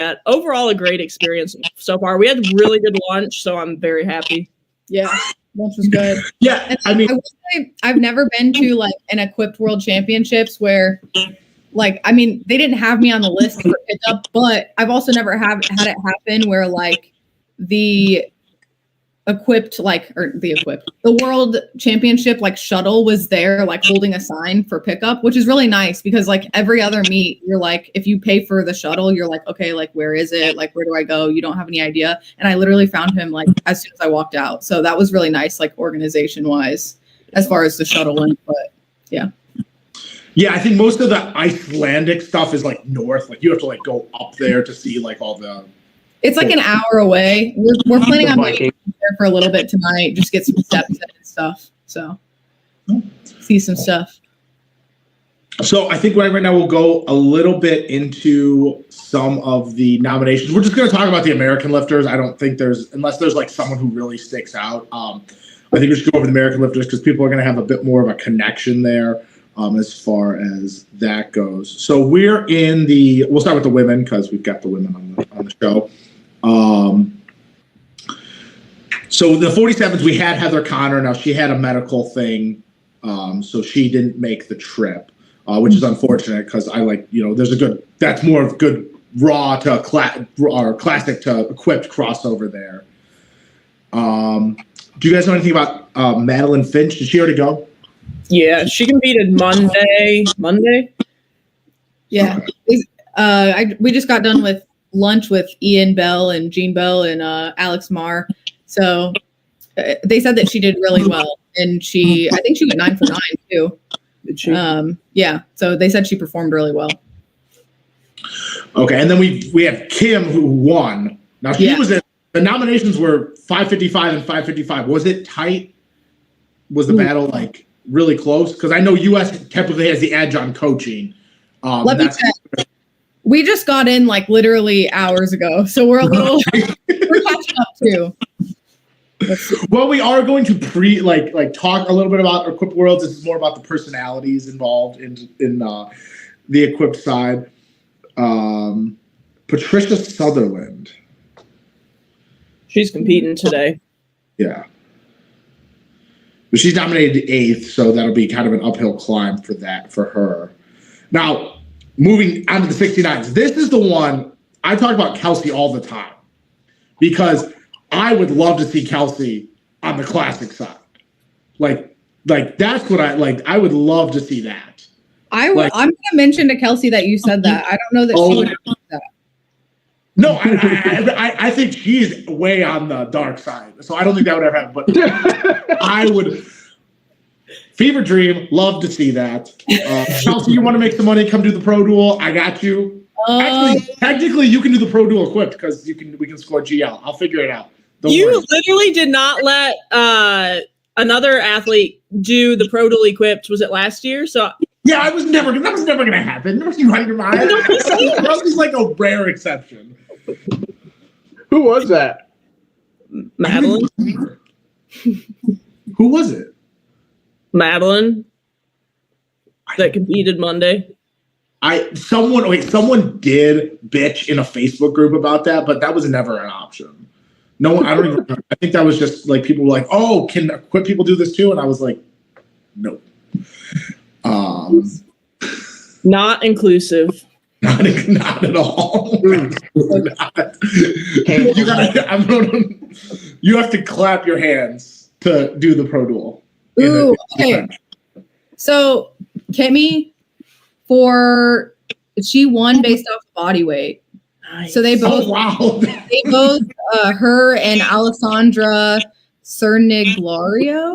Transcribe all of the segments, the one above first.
that. Overall, a great experience so far. We had really good lunch, so I'm very happy. Yeah, lunch was good. Yeah, and I mean, I would say I've never been to like an Equipped World Championships where, like, I mean, they didn't have me on the list for pickup, but I've also never had it happen where like the the World Championship like shuttle was there like holding a sign for pickup, which is really nice because like every other meet you're like, if you pay for the shuttle, you're like, okay, like where is it, like where do I go, you don't have any idea. And I literally found him like as soon as I walked out, so that was really nice, like organization wise as far as the shuttle went. But yeah, I think most of the Icelandic stuff is like north, like you have to like go up there to see like all the. It's like an hour away. We're planning on being there for a little bit tonight, just get some steps in and stuff. So see some stuff. So I think right now we'll go a little bit into some of the nominations. We're just going to talk about the American lifters. I don't think unless there's like someone who really sticks out. I think we should go over the American lifters because people are going to have a bit more of a connection there as far as that goes. So we'll start with the women because we've got the women on the show. So the 47s, we had Heather Connor. Now she had a medical thing, so she didn't make the trip, which is unfortunate because that's more of good raw to classic to equipped crossover there. Do you guys know anything about Madeline Finch? Did she already go? Yeah, she competed Monday. Yeah, we just got done with lunch with Ian Bell and Jean Bell and Alex Marr. So they said that she did really well, and I think she went 9 for 9 too. Did she? Yeah. So they said she performed really well. Okay, and then we have Kim who won. Now she was in the nominations were 555 and 555. Was it tight? Was the battle like really close? Because I know US typically has the edge on coaching. Let me check. We just got in like literally hours ago, so we're a little we're catching up too. Well, we are going to talk a little bit about Equipped Worlds. This is more about the personalities involved in the Equipped side. Patricia Sutherland. She's competing today. Yeah. But she's nominated 8th, so that'll be kind of an uphill climb for her. Now, moving on to the 69s. This is the one I talk about Kelsey all the time because I would love to see Kelsey on the classic side. Like that's what I would love to see that. I'm going to mention to Kelsey that you said that. I don't know that she would do that. No, I think she's way on the dark side. So I don't think that would ever happen. But I would. Fever dream, love to see that. Chelsea, you want to make some money? Come do the Pro Duel. I got you. Actually, technically, you can do the Pro Duel equipped because we can score GL. I'll figure it out. You literally did not let another athlete do the Pro Duel equipped. Was it last year? So yeah, that was never going to happen. Never seen right in your mind. Kelsey's like a rare exception. Who was that? Madeline. Who was it? Madeline. That competed Monday. Someone did bitch in a Facebook group about that, but that was never an option. No one, I don't even remember. I think that was just like people were like, "Oh, can Equipped people do this too?" And I was like, "No." Not inclusive. Not at all. You have to clap your hands to do the Pro Duel. Ooh, okay. So Kimmy, she won based off body weight. Nice. So they both, her and Alessandra Cerniglario,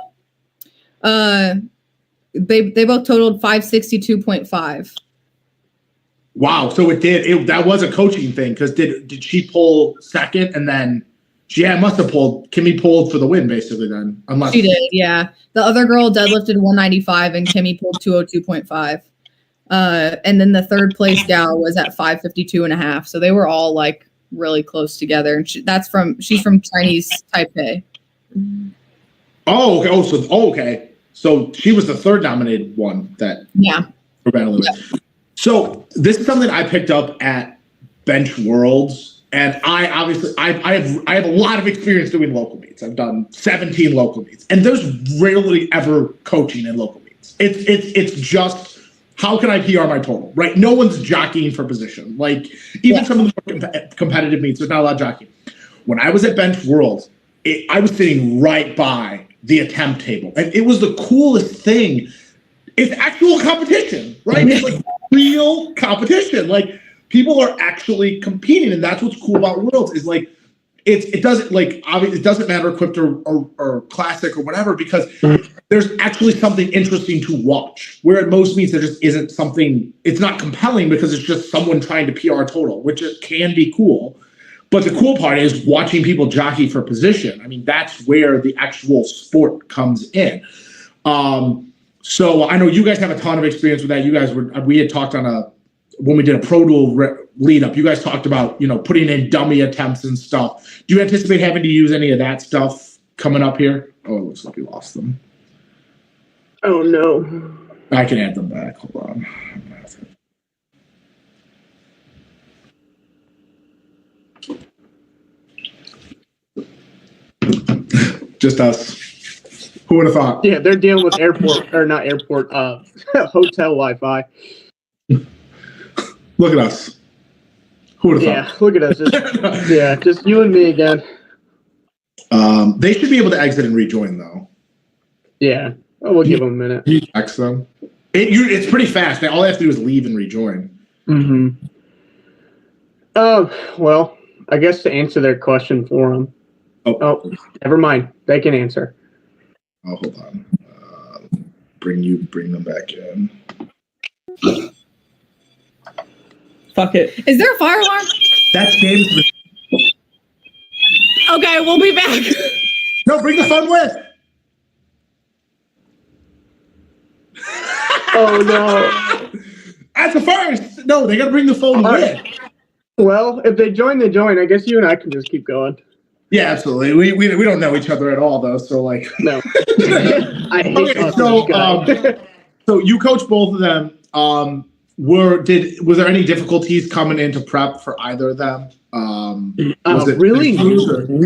they both totaled 562.5. Wow. So that was a coaching thing because did she pull second and then must have pulled. Kimmy pulled for the win basically then. Unless she did, yeah. The other girl deadlifted 195 and Kimmy pulled 202.5. And then the third place gal was at 552.5. So they were all like really close together. And she's from Chinese Taipei. Oh, okay. Okay. So she was the third nominated one that. Yeah. For battling with. So this is something I picked up at Bench Worlds, and I have a lot of experience doing local meets. I've done 17 local meets, and there's rarely ever coaching in local meets. It's just how can I PR my total, right? No one's jockeying for position. Like even some of the more competitive meets, there's not a lot of jockeying. When I was at Bench Worlds, I was sitting right by the attempt table, and it was the coolest thing. It's actual competition, right? It's like real competition. Like people are actually competing, and that's what's cool about Worlds is like it doesn't like obviously it doesn't matter equipped or classic or whatever because there's actually something interesting to watch. Where at most meets there just isn't something. It's not compelling because it's just someone trying to PR total, which it can be cool. But the cool part is watching people jockey for position. I mean, that's where the actual sport comes in. So I know you guys have a ton of experience with that. You guys we had talked when we did a Pro Duel lead up, you guys talked about, putting in dummy attempts and stuff. Do you anticipate having to use any of that stuff coming up here? Oh, it looks like we lost them. Oh, no. I can add them back. Hold on. Just us. Who would have thought? Yeah, they're dealing with hotel Wi-Fi. Look at us. Who would have thought? Yeah, look at us. Just you and me again. They should be able to exit and rejoin, though. Yeah, we'll give them a minute. You text them. It's pretty fast. All they have to do is leave and rejoin. Mm-hmm. Well, I guess to answer their question for them. Oh, never mind. They can answer. Oh, hold on. Bring them back in. Fuck it. Is there a fire alarm? That's James. Okay, we'll be back. No, bring the phone with. Oh, no. At the first. No, they got to bring the phone with. Well, if they join, they join. I guess you and I can just keep going. Yeah, absolutely. We don't know each other at all, though. So, like. No. I hate so you coach both of them. Was there any difficulties coming into prep for either of them? Really?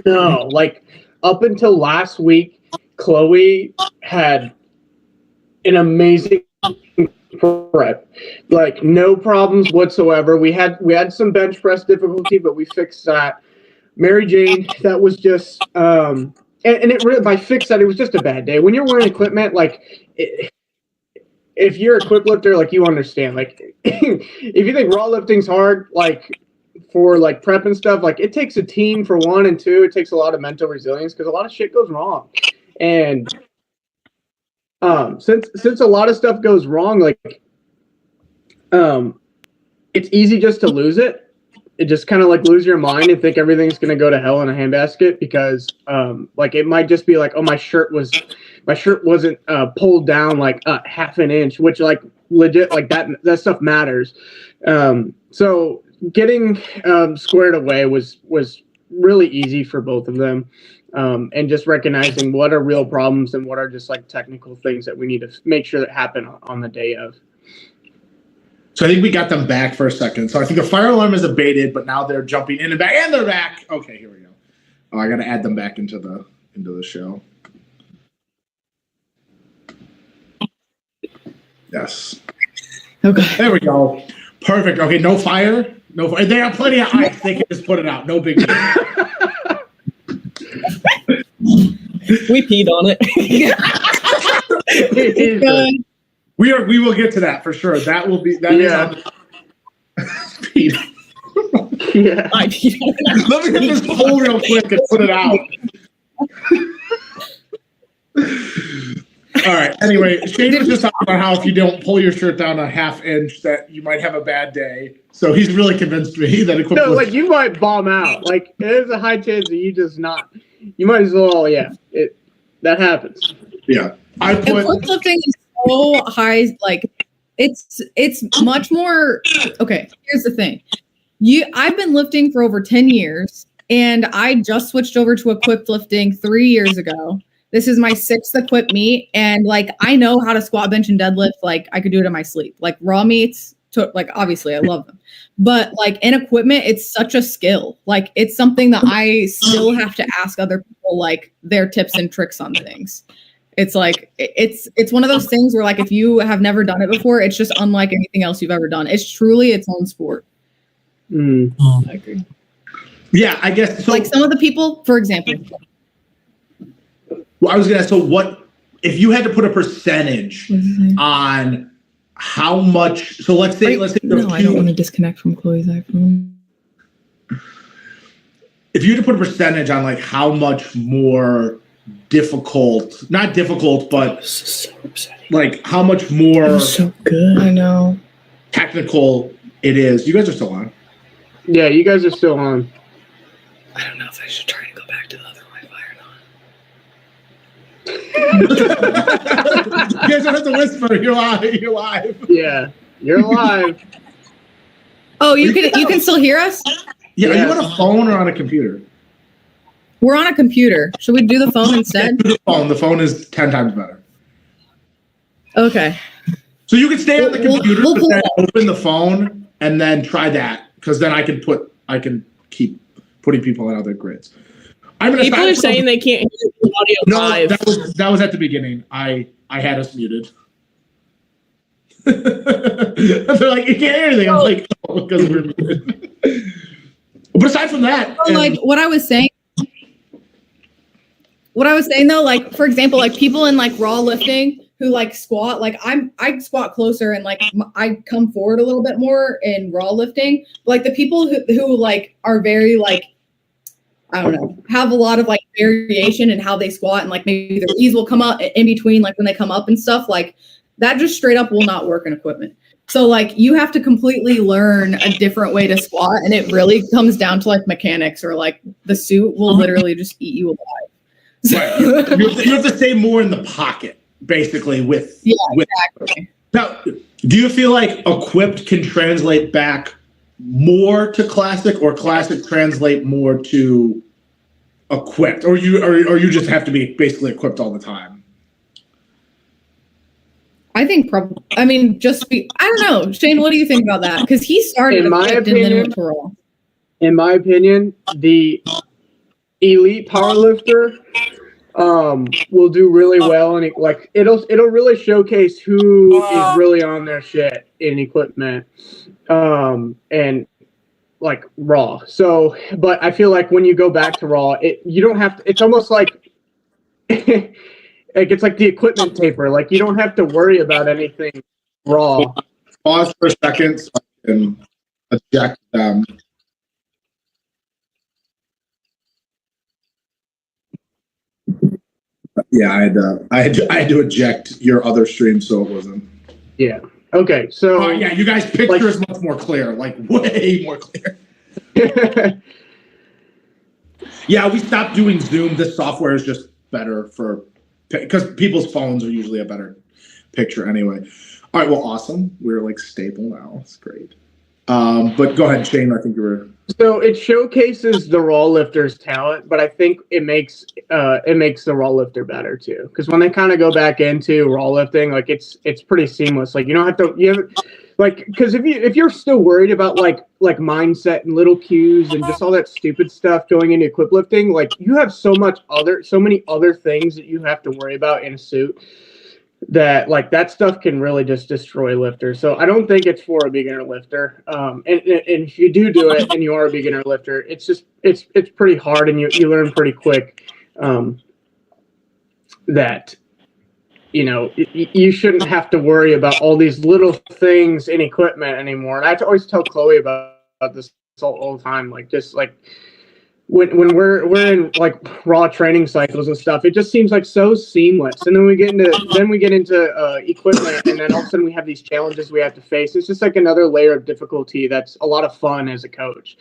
No. Like up until last week, Chloe had an amazing prep. Like no problems whatsoever. We had some bench press difficulty, but we fixed that. Mary Jane, that was just and it really by fix that it was just a bad day. When you're wearing equipment, like if you're a quick lifter, like you understand, like if you think raw lifting's hard, like for like prep and stuff, like it takes a team for one, and two, it takes a lot of mental resilience because a lot of shit goes wrong. And since a lot of stuff goes wrong, like it's easy just to lose it. It just kind of like lose your mind and think everything's gonna go to hell in a handbasket because like it might just be like, oh, my shirt wasn't pulled down like half an inch, which like legit like that stuff matters. So getting squared away was really easy for both of them, and just recognizing what are real problems and what are just like technical things that we need to make sure that happen on the day of. So I think we got them back for a second. So I think the fire alarm is abated, but now they're jumping in and back, and they're back. Okay, here we go. Oh, I got to add them back into the show. Yes. Okay. There we go. Perfect. Okay, no fire. No fire. They have plenty of ice. They can just put it out. No big deal. We peed on it. We will get to that for sure. That will be that. Yeah. Peed. Yeah. I peed on it. Let me get this poll real quick and put it out. All right. Anyway, Shane was just talking about how if you don't pull your shirt down a half inch, that you might have a bad day. So he's really convinced me that equipment. No, like you might bomb out. Like there's a high chance that you just not. You might as well. Yeah, that happens. Yeah, lifting is so high. Like it's much more. Okay, here's the thing. I've been lifting for over 10 years, and I just switched over to equipped lifting 3 years ago. This is my 6th equipped meet, and like I know how to squat, bench, and deadlift. Like I could do it in my sleep. Like raw meets, like obviously I love them, but like in equipment, it's such a skill. Like it's something that I still have to ask other people like their tips and tricks on things. It's like it's one of those things where like if you have never done it before, it's just unlike anything else you've ever done. It's truly its own sport. I agree. Yeah, I guess so. Like some of the people, for example. Well, I was gonna ask, so what if you had to put a percentage on how much? So let's say no, I don't want to disconnect from Chloe's iPhone. If you had to put a percentage on like how much more difficult, not difficult, but so upsetting. Like how much more so good. I know. Technical it is. You guys are still on. Yeah, you guys are still on. I don't know if I should try to go back to the other Wi-Fi or not. You guys don't have to whisper. You're live. Yeah, you're live. Oh, you can still hear us? Yeah, are you on a phone or on a computer? We're on a computer. Should we do the phone instead? Do the phone. The phone is 10 times better. Okay. So you can stay on the computer, we'll but then open the phone and then try that, because then I can keep putting people on other grids. People are saying they can't hear the audio live. That was at the beginning. I had us muted. They're like, you can't hear anything. I'm like, oh, because we're muted. But aside from that, so, like what I was saying though, like for example, like people in like raw lifting who like squat, like I squat closer and like I come forward a little bit more in raw lifting. But, like the people who like are very like, I don't know, have a lot of like variation in how they squat, and like maybe their knees will come up in between, like when they come up and stuff, like that just straight up will not work in equipment. So like you have to completely learn a different way to squat, and it really comes down to like mechanics, or like the suit will literally just eat you alive. Right. You have to stay more in the pocket, basically. Exactly. Now, do you feel like equipped can translate back more to classic, or classic translate more to equipped, or you just have to be basically equipped all the time? I think probably. I mean, I don't know, Shane. What do you think about that? Because he started in my opinion, and then went to raw. In my opinion, the elite powerlifter will do really well, and it'll really showcase who is really on their shit in equipment, and like raw. So, but I feel like when you go back to raw, you don't have to. It's almost like it's like the equipment taper. Like you don't have to worry about anything raw. Pause for a second so I can eject them. Yeah, I had to eject your other stream so it wasn't. Yeah. Okay. So yeah, you guys' picture is much more clear, like way more clear. Yeah, we stopped doing Zoom. This software is just better because people's phones are usually a better picture anyway. All right, well, awesome. We're like stable now. It's great. But go ahead, Shane. I think you were. So it showcases the raw lifter's talent, but I think it makes the raw lifter better too. Because when they kind of go back into raw lifting, like it's pretty seamless. Like you don't have to because if you're still worried about like mindset and little cues and just all that stupid stuff going into equip lifting, like you have so many other things that you have to worry about in a suit, that like that stuff can really just destroy lifters. So I don't think it's for a beginner lifter. And if you do it and you are a beginner lifter, it's pretty hard, and you learn pretty quick that you shouldn't have to worry about all these little things in equipment anymore. And I have to always tell Chloe about this all the time, like just like when we're in like raw training cycles and stuff, it just seems like so seamless. And then we get into equipment, and then all of a sudden we have these challenges we have to face. It's just like another layer of difficulty that's a lot of fun as a coach.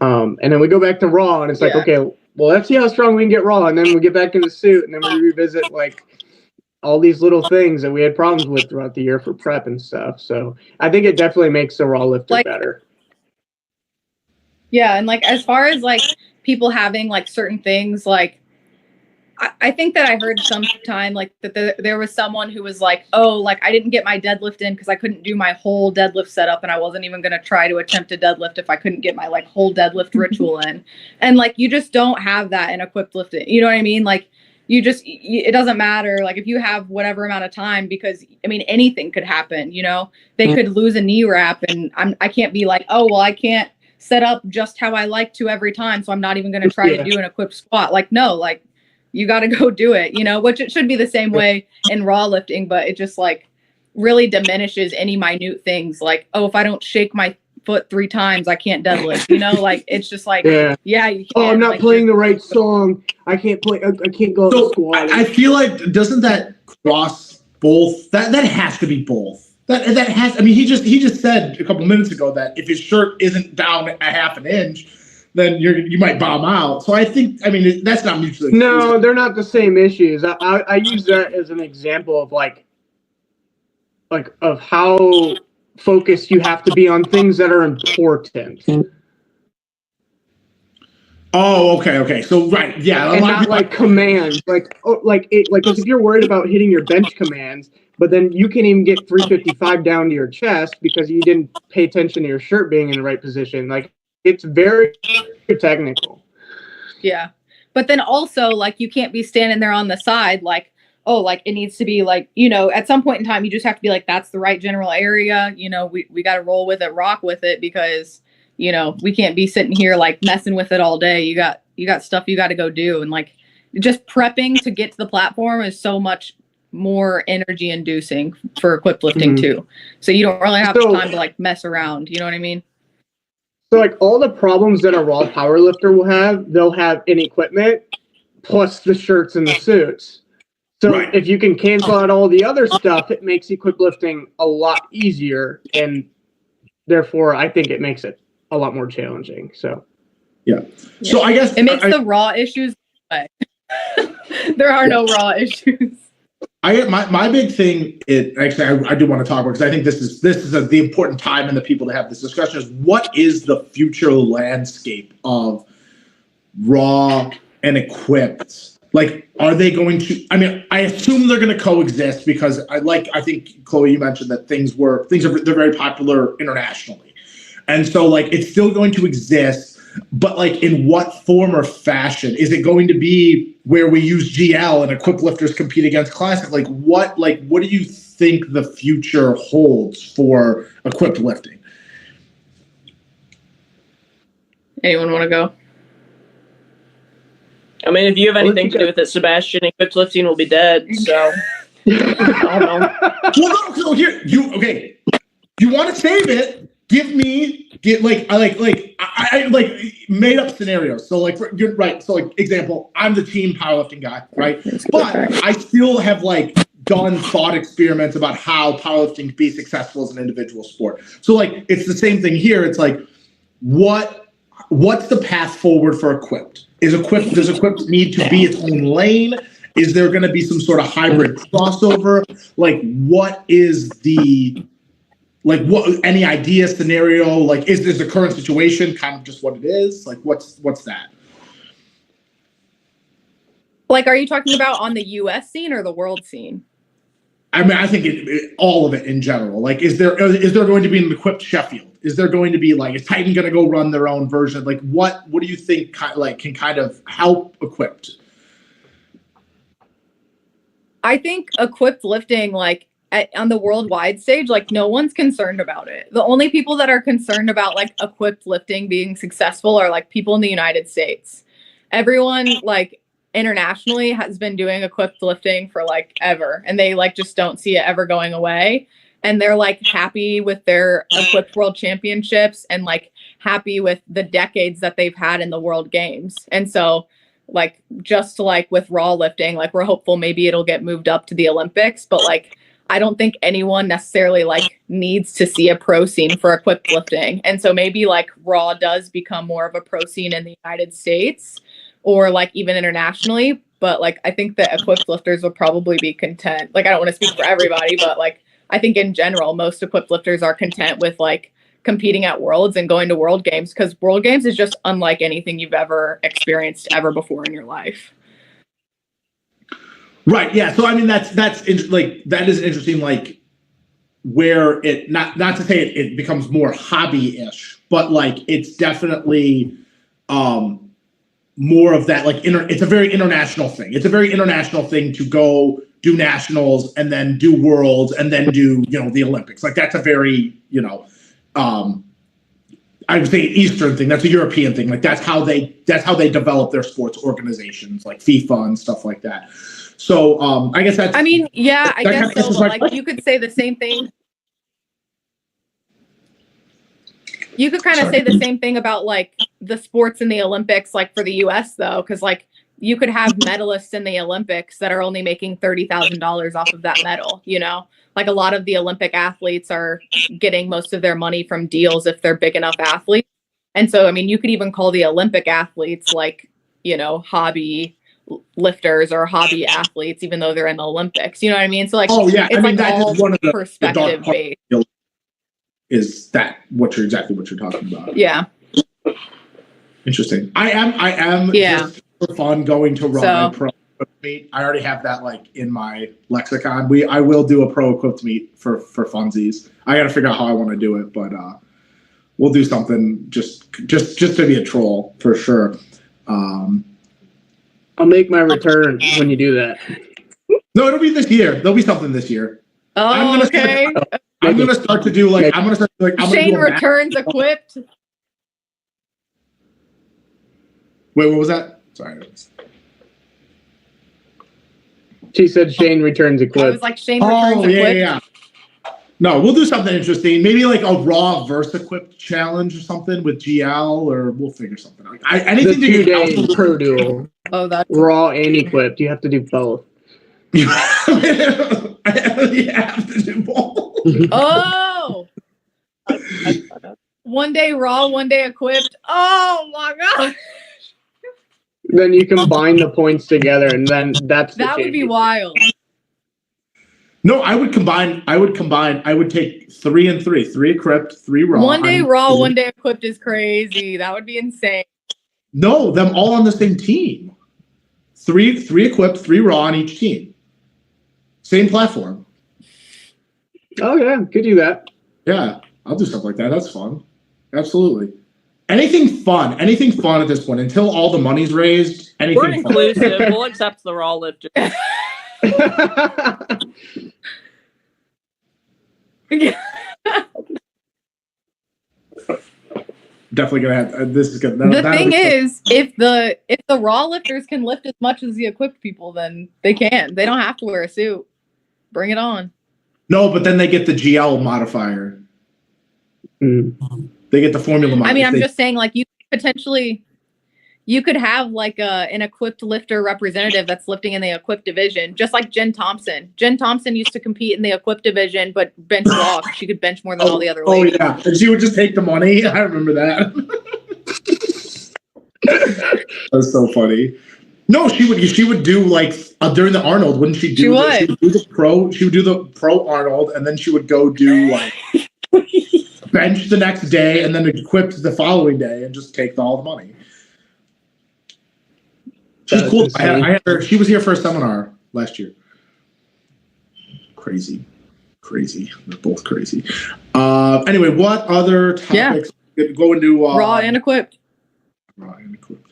And then we go back to raw, and it's like, okay, well, let's see how strong we can get raw. And then we get back in the suit, and then we revisit like all these little things that we had problems with throughout the year for prep and stuff. So I think it definitely makes the raw lifter better. Yeah, and like as far as like people having like certain things, like I think that I heard sometime like that there was someone who was like, oh, like I didn't get my deadlift in because I couldn't do my whole deadlift setup, and I wasn't even going to try to attempt a deadlift if I couldn't get my like whole deadlift ritual in. And like you just don't have that in equipped lifting. You know what I mean? Like it doesn't matter. Like if you have whatever amount of time, because I mean anything could happen. You know, they could lose a knee wrap, and I can't be like, oh well, I can't set up just how I like to every time, so I'm not even going to try to do an equipped squat. Like no, like. You got to go do it, you know, which it should be the same way in raw lifting, but it just like really diminishes any minute things like, oh, if I don't shake my foot 3 times, I can't deadlift, you know, like it's just like, yeah you can. Oh, I'm not like, playing the right song. I can't play. I can't go. So I feel like doesn't that cross both? That has to be both. That has. I mean, he just said a couple minutes ago that if his shirt isn't down a half an inch, then you might bomb out. So I think, I mean, that's not mutually exclusive. No, they're not the same issues. I use that as an example of like of how focused you have to be on things that are important. Oh, okay. So right, yeah, and not like commands, because if you're worried about hitting your bench commands, but then you can't even get 355 down to your chest because you didn't pay attention to your shirt being in the right position, like. It's very technical. Yeah. But then also, like, you can't be standing there on the side, like, oh, like, it needs to be, like, you know, at some point in time, you just have to be like, that's the right general area. You know, we got to roll with it, rock with it, because, you know, we can't be sitting here, like, messing with it all day. You got stuff you got to go do. And, like, just prepping to get to the platform is so much more energy inducing for equipped lifting, too. So you don't really have time to, like, mess around. You know what I mean? So, like, all the problems that a raw powerlifter will have, they'll have in equipment, plus the shirts and the suits. So if you can cancel out all the other stuff, it makes equipped lifting a lot easier, and therefore, I think it makes it a lot more challenging. So, yeah. So I guess it makes the raw issues away. There are no raw issues. My big thing, I do want to talk about, because I think this is the important time in the people to have this discussion, is what is the future landscape of raw and equipped? Like, are they going to? I mean, I assume they're going to coexist, because I think Chloe, you mentioned that they're very popular internationally, and so like it's still going to exist. But like, in what form or fashion? Is it going to be where we use GL and equipped lifters compete against classic? Like what do you think the future holds for equipped lifting? Anyone want to go? I mean, if you have anything to do with it, Sebastian, equipped lifting will be dead. So I don't know. Well, no, so here you want to save it? I like made up scenarios. So like, you're right. So like, example, I'm the team powerlifting guy, right? But I still have like done thought experiments about how powerlifting can be successful as an individual sport. So like, it's the same thing here. It's like, what's the path forward for equipped? Does equipped need to be its own lane? Is there going to be some sort of hybrid crossover? Like, what is the any idea, scenario? Like, is the current situation kind of just what it is? Like, what's that? Like, are you talking about on the US scene or the world scene? I mean, I think all of it in general. Like, is there going to be an equipped Sheffield? Is there going to be is Titan going to go run their own version? Like, what do you think can kind of help equipped? I think equipped lifting, like, on the worldwide stage, like, no one's concerned about it. The only people that are concerned about like equipped lifting being successful are like people in the United States. Everyone like internationally has been doing equipped lifting for like ever, and they like just don't see it ever going away. And they're like happy with their equipped world championships and like happy with the decades that they've had in the world games. And so like, just like with raw lifting, like we're hopeful maybe it'll get moved up to the Olympics, but like, I don't think anyone necessarily like needs to see a pro scene for equipped lifting. And so maybe like raw does become more of a pro scene in the United States or like even internationally. But like, I think that equipped lifters will probably be content. Like, I don't want to speak for everybody, but like, I think in general, most equipped lifters are content with like competing at worlds and going to world games, because world games is just unlike anything you've ever experienced ever before in your life. Right. Yeah. So I mean, that is interesting. Like where it not to say it becomes more hobby-ish, but like it's definitely more of that. Like it's a very international thing. It's a very international thing to go do nationals and then do worlds and then do the Olympics. Like that's a very I would say Eastern thing. That's a European thing. Like that's how they develop their sports organizations, like FIFA and stuff like that. So I guess that's. I mean, yeah, I guess so. But like you could say the same thing. You could kind of say the same thing about like the sports in the Olympics, like for the U.S. though, because like you could have medalists in the Olympics that are only making $30,000 off of that medal. Like a lot of the Olympic athletes are getting most of their money from deals if they're big enough athletes. And so, I mean, you could even call the Olympic athletes like, hobby lifters or hobby athletes, even though they're in the Olympics. You know what I mean? So like, it's like all one of the perspective based. Is that exactly what you're talking about? Yeah. Interesting. I am just for fun going to Raw and Pro meet. I already have that like in my lexicon. I will do a Pro Equipped meet for funsies. I got to figure out how I want to do it, but we'll do something just to be a troll for sure. I'll make my return when you do that. No, it'll be this year. There'll be something this year. Oh, okay. I'm gonna start to do like Shane returns equipped. Wait, what was that? Sorry. She said Shane returns equipped. I was like, Shane returns equipped. Yeah. No, we'll do something interesting. Maybe like a Raw versus Equipped challenge or something with GL, or we'll figure something out. Anything the 2-day pro duel. Oh, that's Raw and Equipped. You have to do both. You have to do both. Oh. One day Raw, one day Equipped. Oh my god. Then you combine the points together, and then that would be wild. No, I would combine. I would take 3 and 3. 3 Equipped, 3 Raw. One day Raw, one day Equipped is crazy. That would be insane. No, them all on the same team. 3 Equipped, 3 Raw on each team. Same platform. Oh yeah, could do that. Yeah, I'll do stuff like that. That's fun. Absolutely. Anything fun at this point until all the money's raised. Anything We're inclusive. We'll accept the Raw lifter. Definitely gonna have this is good. The thing is, if the Raw lifters can lift as much as the Equipped people, then they can. They don't have to wear a suit. Bring it on. No, but then they get the GL modifier. They get the formula modifier. I mean, I'm just saying, like, you could have like an Equipped lifter representative that's lifting in the Equipped division, just like Jen Thompson. Jen Thompson used to compete in the Equipped division, but bench Raw. She could bench more than all the other ladies. Oh yeah, and she would just take the money. I remember that. That's so funny. No, she would do like during the Arnold, wouldn't she do? She would do the pro. She would do the pro Arnold, and then she would go do like bench the next day, and then Equipped the following day, and just take all the money. She's cool. I had her. She was here for a seminar last year. Crazy. They're both crazy. Anyway, what other topics? Go into Raw and Equipped. Raw and Equipped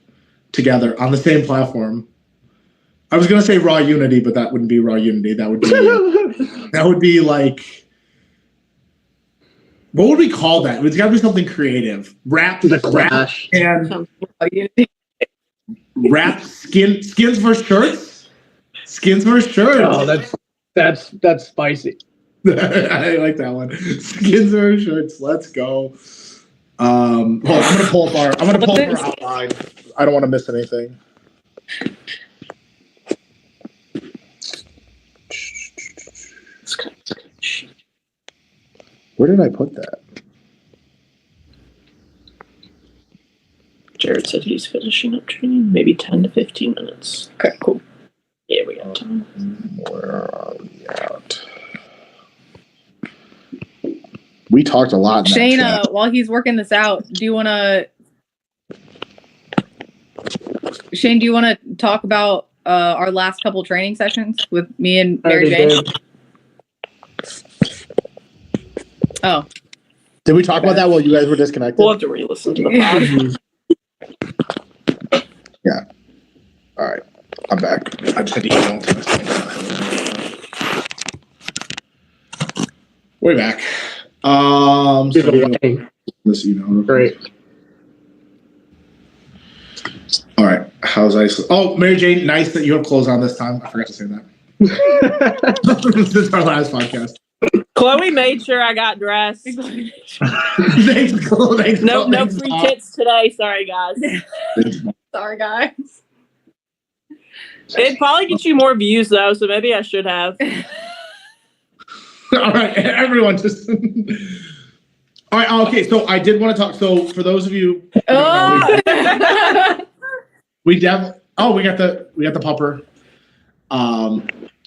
together on the same platform. I was gonna say Raw Unity, but that wouldn't be Raw Unity. That would be like. What would we call that? It's got to be something creative. Rap the Clash and rap skins versus shirts. Skins versus shirts. Oh, that's spicy. I like that one. Skins versus shirts. Let's go. Hold on, I'm gonna pull up our outline. I don't want to miss anything. Where did I put that? Jared said he's finishing up training, maybe 10 to 15 minutes. Okay, cool. Yeah, we got time. Where are we at? We talked a lot. Shane, while he's working this out, do you want to talk about our last couple training sessions with me and Mary Jane. Oh. Did we talk about that while you guys were disconnected? We'll have to re-listen to the pod. Yeah. All right. I'm back. I just had to email. We're back. This email. Great. All right. How's ice? Oh, Mary Jane, nice that you have clothes on this time. I forgot to say that. This is our last podcast. Chloe made sure I got dressed. Thanks, Chloe. No free tits today. Sorry, guys. Sorry, guys. It'd probably get you more views, though, so maybe I should have. All right, everyone, just... All right, okay, so I did want to talk. So for those of you... we got the pupper.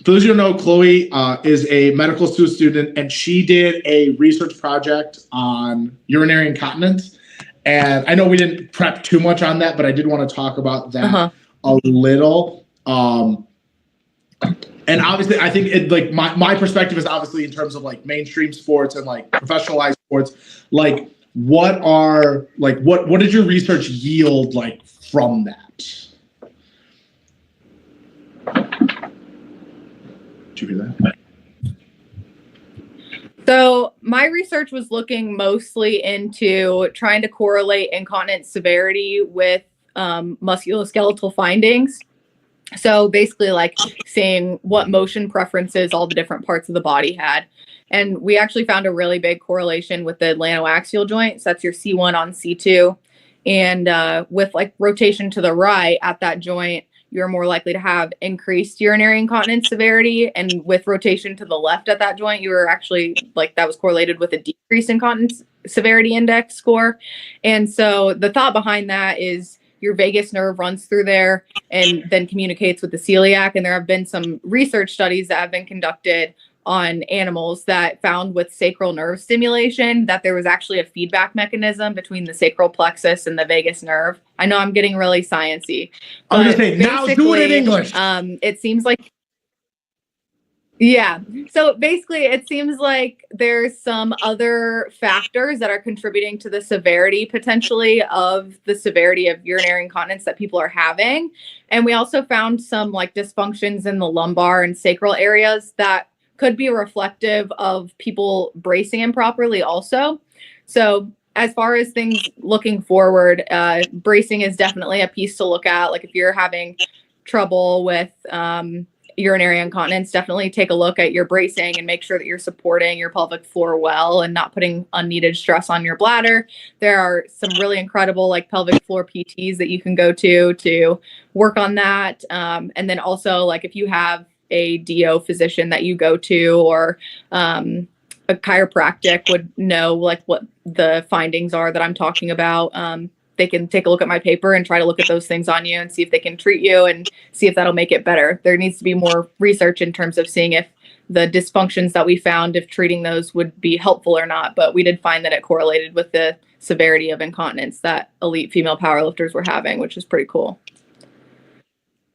For those of you who don't know, Chloe is a medical student, and she did a research project on urinary incontinence. And I know we didn't prep too much on that, but I did want to talk about that a little. And obviously, I think it like my perspective is obviously in terms of like mainstream sports and like professionalized sports. Like, what did your research yield like from that? Did you hear that? So my research was looking mostly into trying to correlate incontinence severity with musculoskeletal findings. So basically like seeing what motion preferences all the different parts of the body had. And we actually found a really big correlation with the atlantoaxial joint. So that's your C1 on C2. And with like rotation to the right at that joint, you're more likely to have increased urinary incontinence severity. And with rotation to the left at that joint, you were actually like that was correlated with a decreased incontinence severity index score. And so the thought behind that is your vagus nerve runs through there and then communicates with the celiac. And there have been some research studies that have been conducted on animals that found with sacral nerve stimulation that there was actually a feedback mechanism between the sacral plexus and the vagus nerve. I know I'm getting really sciencey. I was going to say, now do it in English. It seems like, yeah. So basically, it seems like there's some other factors that are contributing to the severity potentially of the severity of urinary incontinence that people are having. And we also found some like dysfunctions in the lumbar and sacral areas that could be reflective of people bracing improperly also. So as far as things looking forward, bracing is definitely a piece to look at. Like if you're having trouble with urinary incontinence, definitely take a look at your bracing and make sure that you're supporting your pelvic floor well and not putting unneeded stress on your bladder. There are some really incredible like pelvic floor PTs that you can go to work on that. And then also like if you have a DO physician that you go to or a chiropractic would know like what the findings are that I'm talking about. They can take a look at my paper and try to look at those things on you and see if they can treat you and see if that'll make it better. There needs to be more research in terms of seeing if the dysfunctions that we found, if treating those would be helpful or not. But we did find that it correlated with the severity of incontinence that elite female powerlifters were having, which is pretty cool.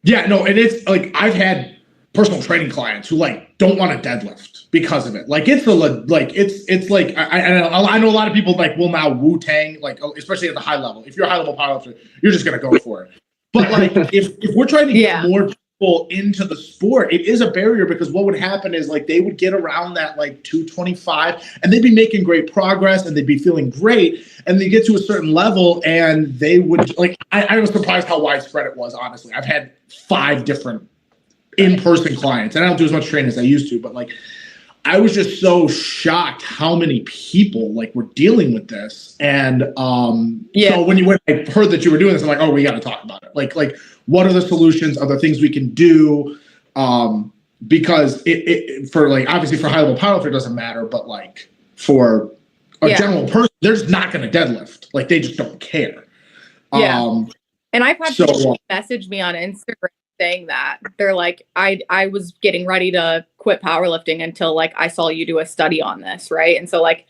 Yeah, no, and it's like I've had personal training clients who like don't want to deadlift because of it. Like it's like I know a lot of people like will now Wu-Tang, like especially at the high level. If you're a high level powerlifter, you're just gonna go for it. But like if we're trying to get more people into the sport, it is a barrier because what would happen is like they would get around that like 225 and they'd be making great progress and they'd be feeling great and they get to a certain level and they would like I was surprised how widespread it was, honestly. I've had 5 different in-person clients, and I don't do as much training as I used to, but like I was just so shocked how many people like were dealing with this. And so when I heard that you were doing this, I'm like, oh, we got to talk about it. Like what are the solutions? Are there things we can do? Because it for like obviously for high level powerlifter it doesn't matter, but like for a general person, they're just not going to deadlift. Like they just don't care. And I've had people message me on Instagram saying that they're like, I was getting ready to quit powerlifting until like I saw you do a study on this, right? And so like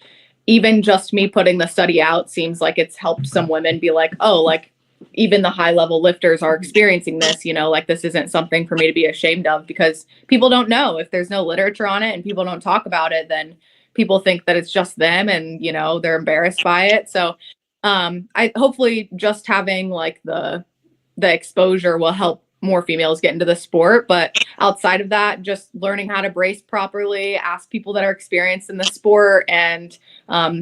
even just me putting the study out seems like it's helped some women be like, oh, like even the high level lifters are experiencing this, like this isn't something for me to be ashamed of, because people don't know. If there's no literature on it and people don't talk about it, then people think that it's just them and, they're embarrassed by it. So I hopefully just having like the exposure will help more females get into the sport. But outside of that, just learning how to brace properly, ask people that are experienced in the sport and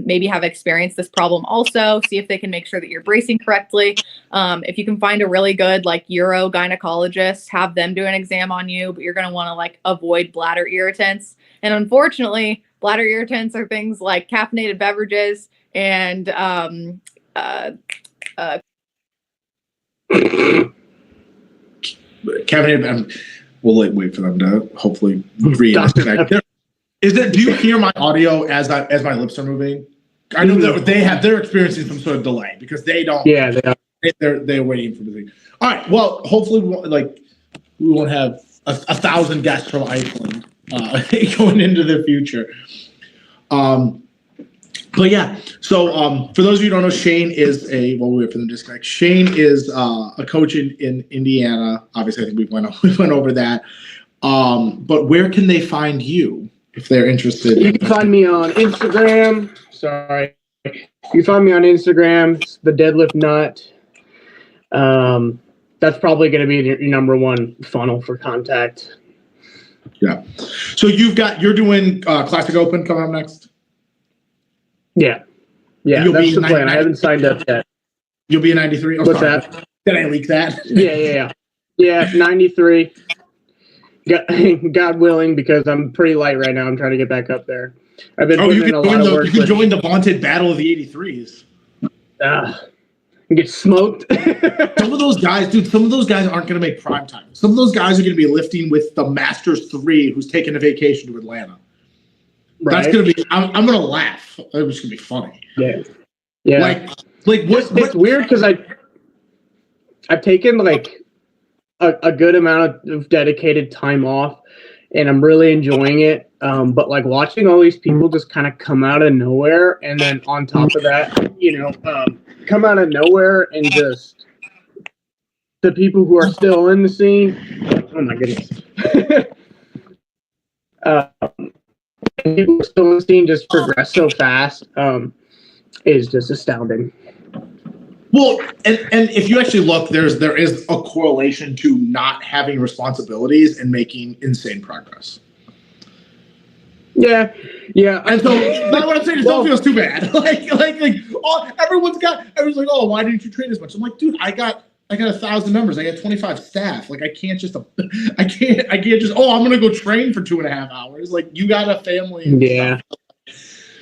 maybe have experienced this problem also, see if they can make sure that you're bracing correctly. If you can find a really good like uro gynecologist, have them do an exam on you, but you're going to want to like avoid bladder irritants. And unfortunately, bladder irritants are things like caffeinated beverages and Kevin, we'll wait for them to hopefully reconnect. Do you hear my audio as my lips are moving? I know that they're experiencing some sort of delay because they don't. Yeah, they are. They're waiting for the thing. All right. Well, hopefully, we won't have 1,000 guests from Iceland going into the future. But yeah, so for those of you who don't know, Shane is we wait for them to disconnect. Shane is a coach in Indiana. Obviously, I think we went over that. But where can they find you if they're interested? You can find me on Instagram. Sorry, you can find me on Instagram. It's the Deadlift Nut. That's probably going to be your number one funnel for contact. Yeah. So you're doing Classic Open coming up next. Yeah, that's the plan. I haven't signed up yet. You'll be a 93? What's that? Did I leak that? Yeah, 93. God willing, because I'm pretty light right now. I'm trying to get back up there. I've been putting in a lot of work. You can join the vaunted battle of the 83s. Get smoked. Some of those guys aren't going to make prime time. Some of those guys are going to be lifting with the Masters 3 who's taking a vacation to Atlanta. Right. That's going to be, I'm going to laugh. It's going to be funny. Yeah. It's weird because I've taken like a good amount of dedicated time off and I'm really enjoying it. But like watching all these people just kind of come out of nowhere, and then on top of that, come out of nowhere, and just the people who are still in the scene. Oh my goodness. People still in the scene just progress so fast is just astounding. Well, and if you actually look, there is a correlation to not having responsibilities and making insane progress. Yeah. And so that's what I'm saying. Don't feel too bad. Everyone's like, oh, why didn't you train as much? I'm like, dude, I got 1,000 members. I got 25 staff. Like, I can't just, I'm going to go train for 2.5 hours. Like, you got a family. Yeah.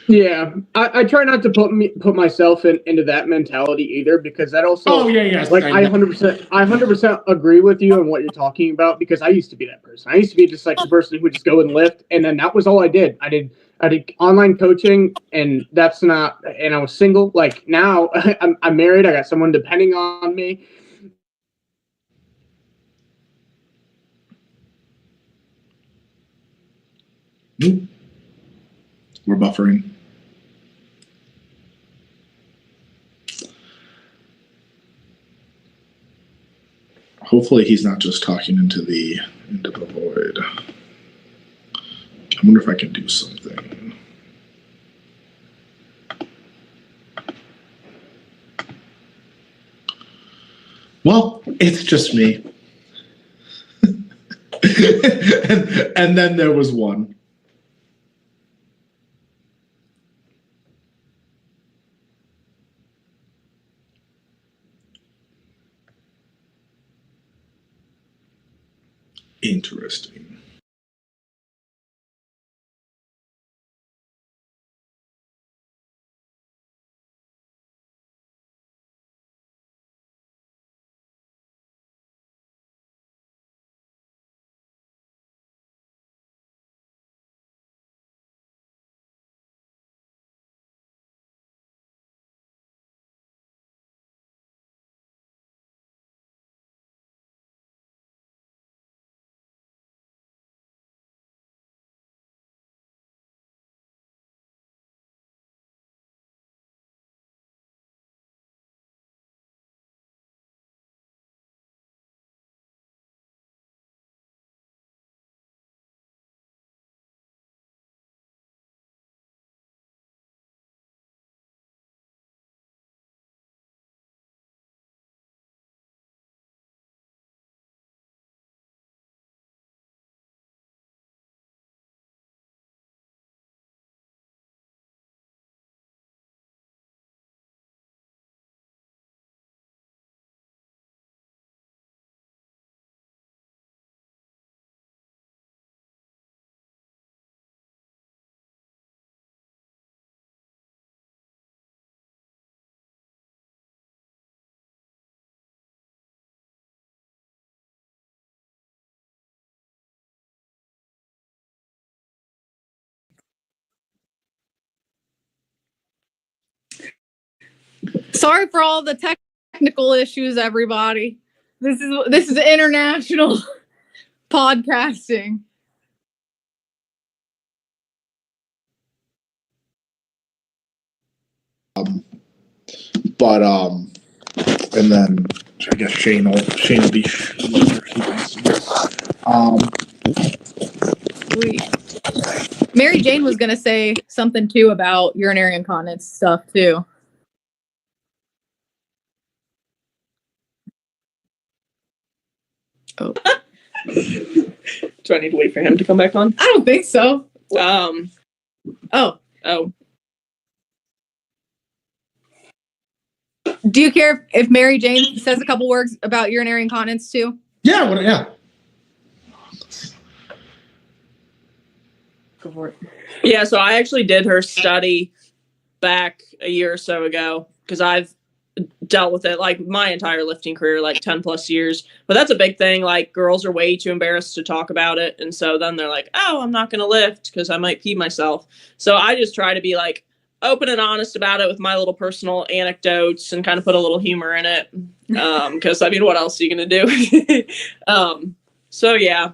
Yeah. I try not to put myself into that mentality either, because that also. Oh, yeah. Like, I 100% agree with you on what you're talking about, because I used to be that person. I used to be just like the person who would just go and lift, and then that was all I did. I did online coaching, and that's not, and I was single. Like, now I'm married. I got someone depending on me. We're buffering. Hopefully he's not just talking into the void. I wonder if I can do something. Well, it's just me. and then there was one. Interesting. Sorry for all the technical issues, everybody. This is international podcasting. But and then I guess Shane will be Sweet. Mary Jane was gonna say something too about urinary incontinence stuff too. Oh. Do I need to wait for him to come back on? I don't think so. Oh. Do you care if Mary Jane says a couple words about urinary incontinence too? Yeah, yeah. Go for it. Yeah, so I actually did her study back a year or so ago because I've dealt with it like my entire lifting career, like 10 plus years. But that's a big thing. Like girls are way too embarrassed to talk about it. And so then they're like, oh, I'm not going to lift because I might pee myself. So I just try to be like open and honest about it with my little personal anecdotes and kind of put a little humor in it. Because I mean, what else are you going to do? So yeah.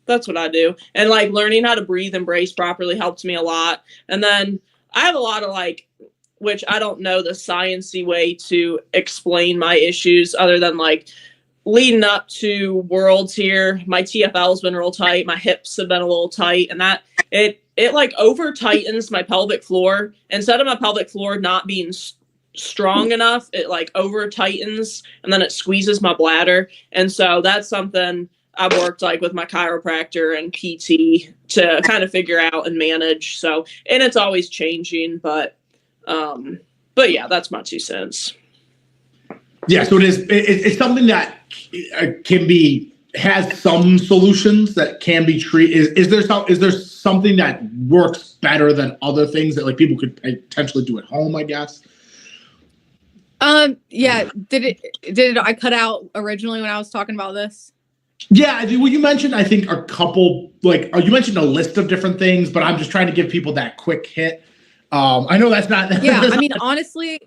That's what I do. And like learning how to breathe and brace properly helps me a lot. And then I have a lot of like, which I don't know the sciencey way to explain my issues other than like leading up to Worlds here. My TFL has been real tight. My hips have been a little tight, and that it like over tightens my pelvic floor. Instead of my pelvic floor not being strong enough, it like over tightens and then it squeezes my bladder. And so that's something I've worked like with my chiropractor and PT to kind of figure out and manage. So, and it's always changing, but yeah, that's my 2 cents. Yeah. So it's something that has some solutions that can be treated. Is there something that works better than other things that like people could potentially do at home, I guess? Yeah. Did I cut out originally when I was talking about this? Yeah, well, you mentioned, I think, a couple, like, you mentioned a list of different things, but I'm just trying to give people that quick hit. I know that's not. Yeah, I mean, honestly,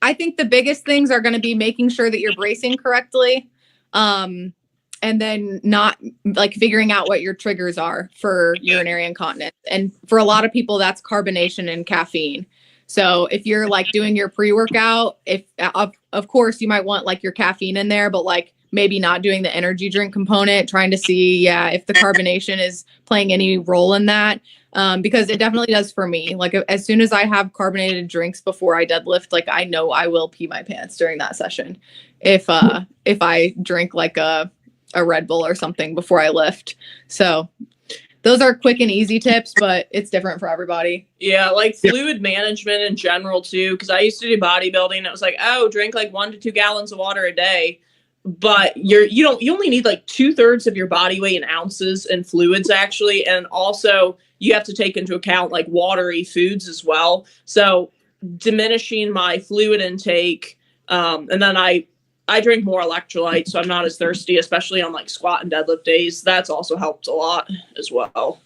I think the biggest things are going to be making sure that you're bracing correctly, and then not, like, figuring out what your triggers are for urinary incontinence. And for a lot of people, that's carbonation and caffeine. So if you're, like, doing your pre-workout, of course, you might want, like, your caffeine in there, but, like, maybe not doing the energy drink component, trying to see, if the carbonation is playing any role in that. Because it definitely does for me. Like as soon as I have carbonated drinks before I deadlift, like I know I will pee my pants during that session. If I drink like a Red Bull or something before I lift. So those are quick and easy tips, but it's different for everybody. Yeah, like fluid management in general too. Because I used to do bodybuilding. And it was like, oh, drink like 1 to 2 gallons of water a day. But you only need like 2/3 of your body weight in ounces in fluids actually. And also you have to take into account like watery foods as well. So diminishing my fluid intake. And then I drink more electrolytes, so I'm not as thirsty, especially on like squat and deadlift days. That's also helped a lot as well.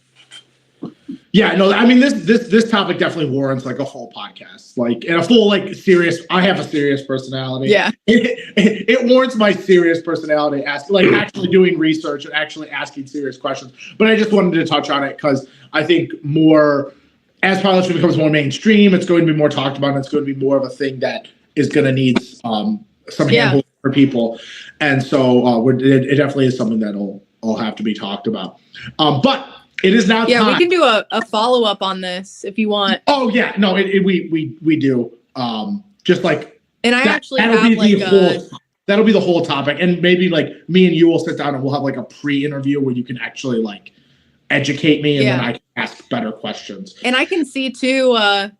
Yeah, no, I mean this topic definitely warrants like a whole podcast, like and a full like serious. I have a serious personality. Yeah, it warrants my serious personality actually doing research and actually asking serious questions. But I just wanted to touch on it because I think more as powerlifting becomes more mainstream, it's going to be more talked about. And it's going to be more of a thing that is going to need some handholding for people, and so it definitely is something that'll have to be talked about. But it is now time. Yeah, we can do a follow-up on this if you want. Oh yeah, no, we do. Just like, and I actually have like that'll be the whole topic, and maybe like me and you will sit down and we'll have like a pre-interview where you can actually like educate me, and then I can ask better questions. And I can see too. I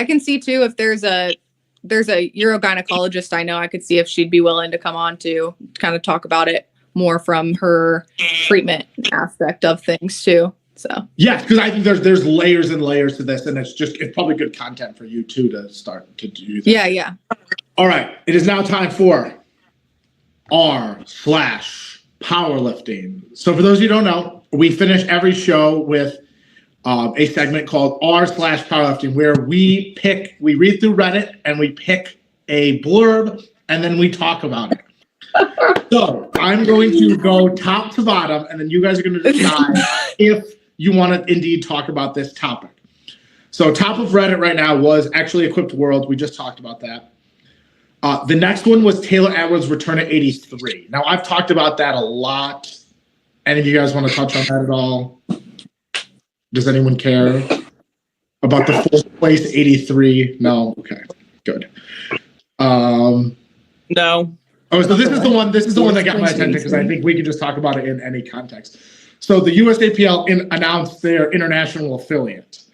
can see too if there's a urogynecologist I know. I could see if she'd be willing to come on to kind of talk about it more from her treatment aspect of things too. So yeah, because I think there's layers and layers to this, and it's probably good content for you too to start to do that. Yeah. All right, it is now time for r/powerlifting. So for those of you who don't know, we finish every show with a segment called r/powerlifting, where we read through Reddit and we pick a blurb and then we talk about it. So I'm going to go top to bottom, and then you guys are going to decide if you want to indeed talk about this topic. So top of Reddit right now was actually Equipped World. We just talked about that. The next one was Taylor Atwood's return at 83. Now, I've talked about that a lot. Any of you guys want to touch on that at all? Does anyone care about the fourth place 83? No? Okay, good. No. Oh, so this is the one. This is the one that got my attention because I think we can just talk about it in any context. So the USAPL announced their international affiliate,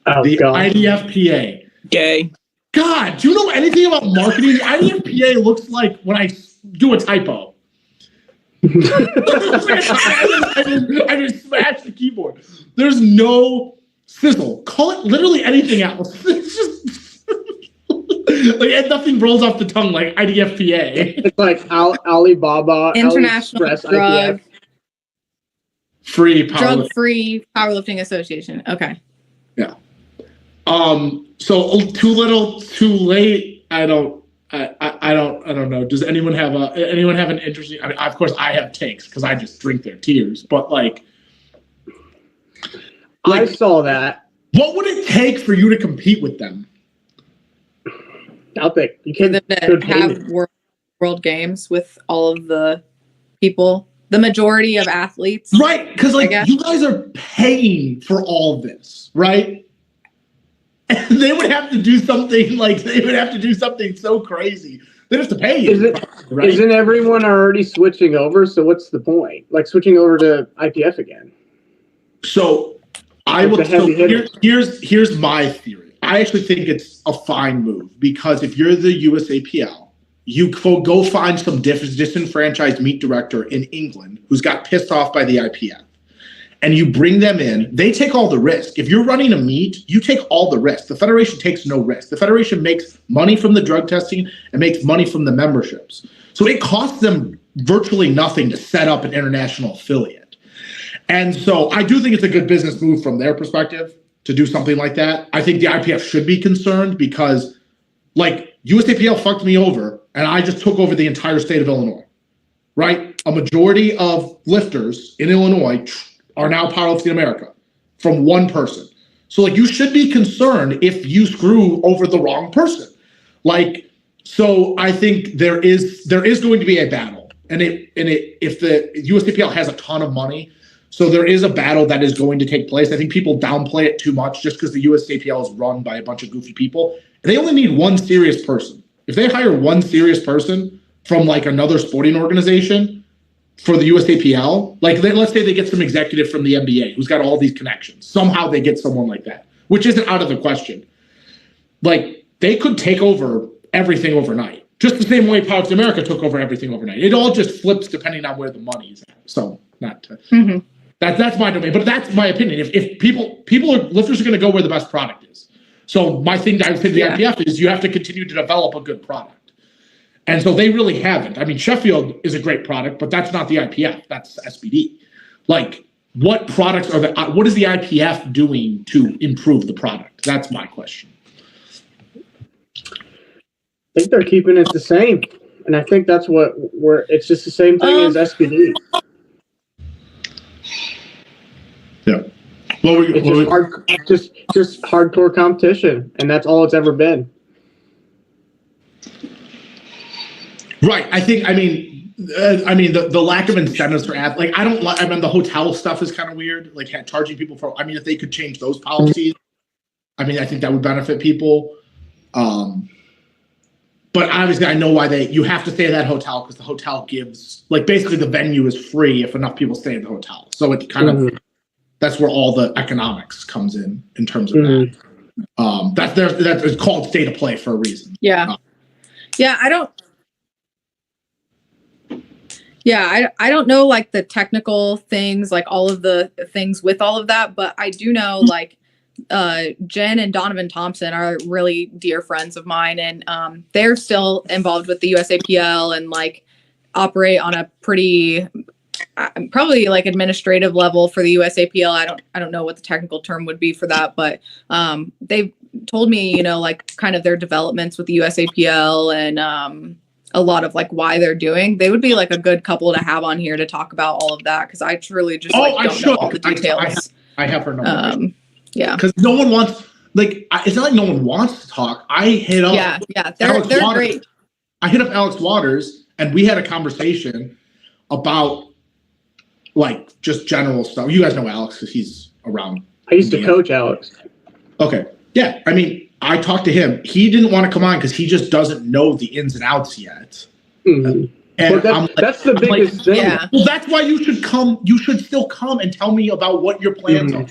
the IDFPA. Gay. God, do you know anything about marketing? The IDFPA looks like when I do a typo. I just smashed the keyboard. There's no sizzle. Call it literally anything else. It's just. Like nothing rolls off the tongue like IDFPA. It's like Alibaba, International AliExpress, IDF. Drug-free powerlifting association. Okay. Yeah. So too little, too late. I don't know. Does anyone have an interesting? I mean, of course, I have takes because I just drink their tears. But like, I saw that. What would it take for you to compete with them? I think you can have world games with all of the people, the majority of athletes, right? Because like you guys are paying for all this, right? And they would have to do something so crazy. They'd have to pay you. Right? Isn't everyone already switching over? So what's the point? Like switching over to IPF again? So I will. So here's my theory. I actually think it's a fine move because if you're the USAPL, you go find some disenfranchised meet director in England who's got pissed off by the IPF, and you bring them in. They take all the risk. If you're running a meet, you take all the risk. The federation takes no risk. The federation makes money from the drug testing and makes money from the memberships. So it costs them virtually nothing to set up an international affiliate. And so I do think it's a good business move from their perspective to do something like that. I think the IPF should be concerned because, like, USAPL fucked me over, and I just took over the entire state of Illinois, right? A majority of lifters in Illinois are now powerlifting America from one person. So, like, you should be concerned if you screw over the wrong person. Like, so I think there is going to be a battle, and if the USAPL has a ton of money. So there is a battle that is going to take place. I think people downplay it too much just because the USAPL is run by a bunch of goofy people. And they only need one serious person. If they hire one serious person from like another sporting organization for the USAPL, like let's say they get some executive from the NBA who's got all these connections. Somehow they get someone like that, which isn't out of the question. Like they could take over everything overnight. Just the same way Power to America took over everything overnight. It all just flips depending on where the money is at. So not to... Mm-hmm. That's my domain, but that's my opinion. If lifters are going to go where the best product is. So my thing I would say to the IPF is you have to continue to develop a good product. And so they really haven't. I mean, Sheffield is a great product, but that's not the IPF. That's SBD. Like, what products what is the IPF doing to improve the product? That's my question. I think they're keeping it the same. And I think that's it's just the same thing as SBD. Yeah. It's just hardcore competition, and that's all it's ever been. Right. I mean, the lack of incentives for athletes. Like, I mean, the hotel stuff is kind of weird. Like charging people for. I mean, if they could change those policies, I mean, I think that would benefit people. But obviously, I know why you have to stay at that hotel because the hotel gives, like, basically the venue is free if enough people stay at the hotel. So it kind of. That's where all the economics comes in terms of that. That's called state of play for a reason. Yeah. I don't know like the technical things, like all of the things with all of that, but I do know like Jen and Donovan Thompson are really dear friends of mine, and they're still involved with the USAPL and like operate on a pretty probably like administrative level for the USAPL. I don't know what the technical term would be for that, but they've told me, you know, like kind of their developments with the USAPL and a lot of like why they're doing. They would be like a good couple to have on here to talk about all of that, because I truly just don't know all the details. I have her number. Yeah, because no one wants, like, it's not like no one wants to talk. I hit up they're great. I hit up Alex Waters and we had a conversation about like just general stuff. You guys know Alex because he's around. I used to coach Alex. Okay. Yeah. I mean, I talked to him. He didn't want to come on because he just doesn't know the ins and outs yet. Mm-hmm. And that's the biggest thing. Yeah. Well, that's why you should come. You should still come and tell me about what your plans are.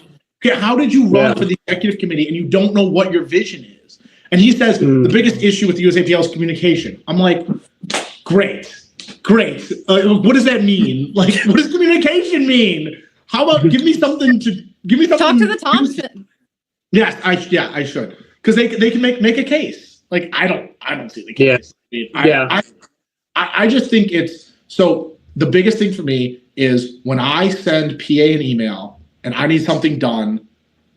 Okay, how did you run for the executive committee and you don't know what your vision is? And he says the biggest issue with the USAPL is communication. I'm like, great. What does that mean? Like, what does communication mean? How about give me something. Talk to the Thompson. Yes, I should, because they can make a case. Like, I don't see the case. Yeah. I just think it's so. The biggest thing for me is when I send PA an email and I need something done,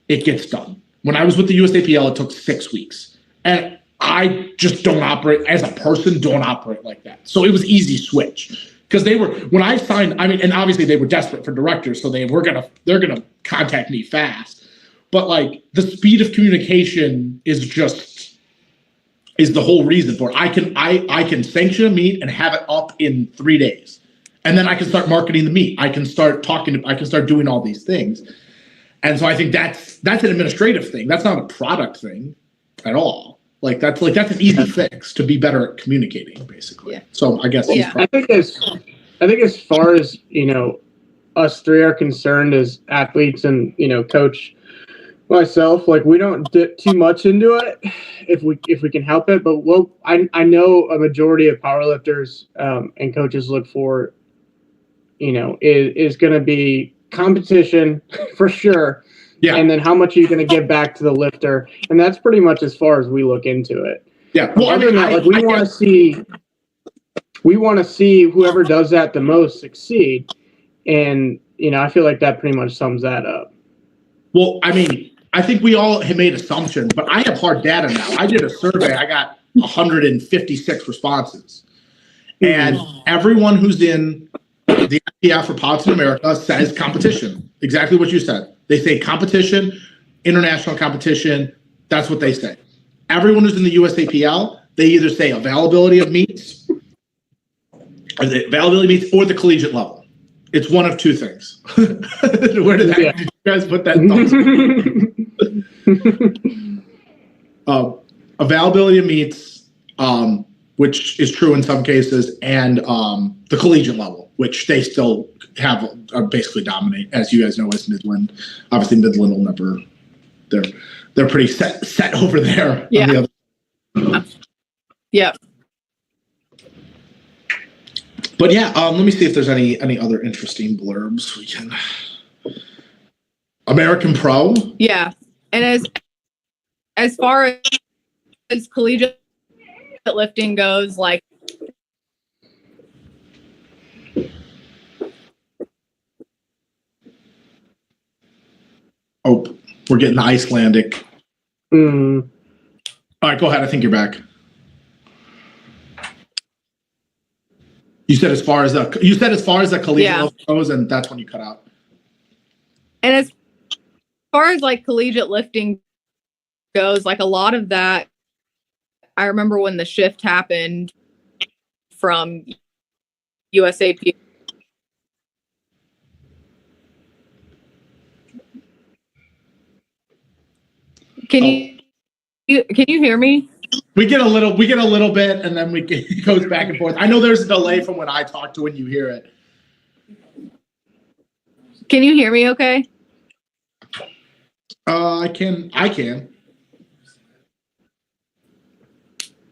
it gets done. When I was with the USAPL, it took 6 weeks, and I just don't operate as a person. Don't operate like that. So it was easy switch, because they were, when I signed. I mean, and obviously they were desperate for directors, so they're gonna contact me fast. But like the speed of communication is the whole reason for it. I can sanction a meet and have it up in 3 days. And then I can start marketing the meet. I can start doing all these things. And so I think that's an administrative thing. That's not a product thing at all. That's an easy fix to be better at communicating, basically. Yeah. So I guess I think as far as, you know, us three are concerned as athletes and, you know, coach myself, like, we don't dip too much into it if we can help it. But I know a majority of powerlifters and coaches look for, you know, is going to be competition for sure. Yeah. And then how much are you going to give back to the lifter? And that's pretty much as far as we look into it. Yeah. Well, other than that, like, we want to see whoever does that the most succeed. And, you know, I feel like that pretty much sums that up. Well, I mean, I think we all have made assumptions, but I have hard data now. I did a survey. I got 156 responses. And everyone who's in the IPF for Pods in America says competition. Exactly what you said. They say competition, international competition. That's what they say. Everyone who's in the USAPL, they either say availability of meets, or the collegiate level. It's one of two things. Where did you guys put that? Availability of meets, which is true in some cases, and the collegiate level, which they still have basically dominate, as you guys know, as Midland. Obviously, Midland will never. They're pretty set over there. Yeah. On the other. Yeah. But yeah, let me see if there's any other interesting blurbs we can. American Pro. Yeah, and as far as collegiate lifting goes, like, oh, we're getting the Icelandic. All right, go ahead. I think you're back. You said as far as the collegiate level goes, and that's when you cut out. And as far as like collegiate lifting goes, like a lot of that, I remember when the shift happened from USAP. Can you hear me? We get a little bit, and then it goes back and forth. I know there's a delay from when I talk to when you hear it. Can you hear me okay? I can.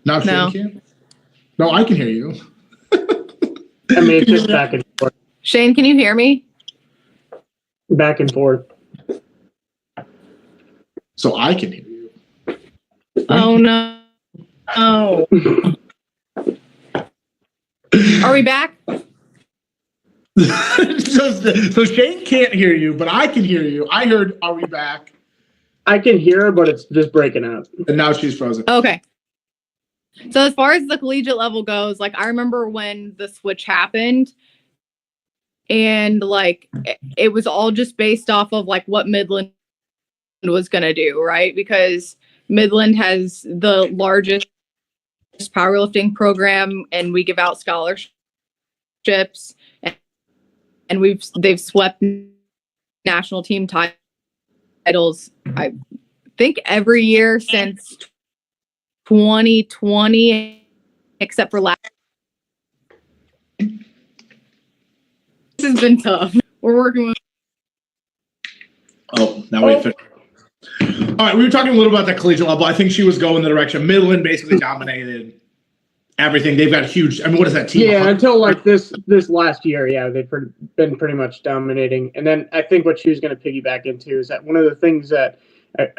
Now Shane can? No, I can hear you. I mean, it's just back and forth. Shane, can you hear me? Back and forth. So I can hear you. Oh, no. Oh. Are we back? So Shane can't hear you, but I can hear you. I heard, "Are we back?" I can hear her, but it's just breaking up. And now she's frozen. Okay. So as far as the collegiate level goes, like I remember when the switch happened and like it was all just based off of like what Midland was going to do, right? Because Midland has the largest powerlifting program and we give out scholarships and they've swept national team titles, I think every year since 2020, except for last. This has been tough. We're working with. Oh, now we finished. All right, we were talking a little about the collegiate level. I think she was going the direction. Midland basically dominated everything. They've got huge. I mean, what is that team? Yeah, until like this last year, yeah, they've been pretty much dominating. And then I think what she was going to piggyback into is that one of the things that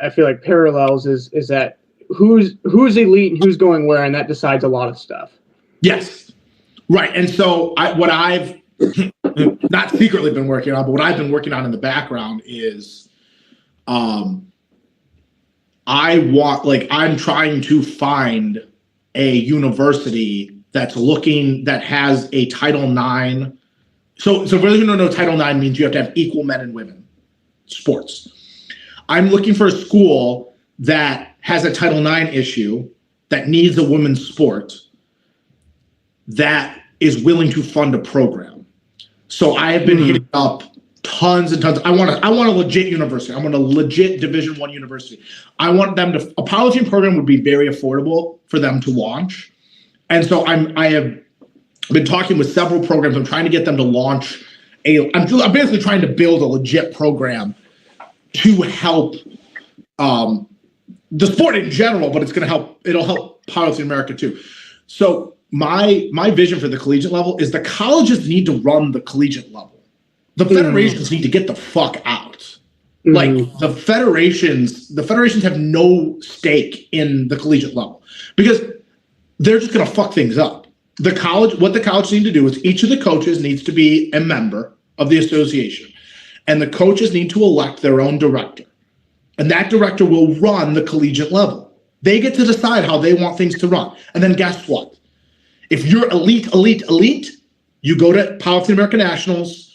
I feel like parallels is that who's elite and who's going where, and that decides a lot of stuff. Yes, right. And so what I've not secretly been working on, but what I've been working on in the background is, I'm trying to find a university that has a Title IX. So for those who don't know, Title IX means you have to have equal men and women sports. I'm looking for a school that has a Title IX issue that needs a women's sport that is willing to fund a program. So I have been hitting up tons and tons. I want a legit university. I want a legit Division I university. I want them to. A powerlifting program would be very affordable for them to launch, and so I have been talking with several programs. I'm trying to get them to launch I'm basically trying to build a legit program to help the sport in general, but it'll help powerlifting America too. So my vision for the collegiate level is the colleges need to run the collegiate level. The federations need to get the fuck out. Like the federations have no stake in the collegiate level because they're just going to fuck things up. What the college need to do is each of the coaches needs to be a member of the association, and the coaches need to elect their own director, and that director will run the collegiate level. They get to decide how they want things to run, and then guess what? If you're elite, you go to Powerlifting American Nationals.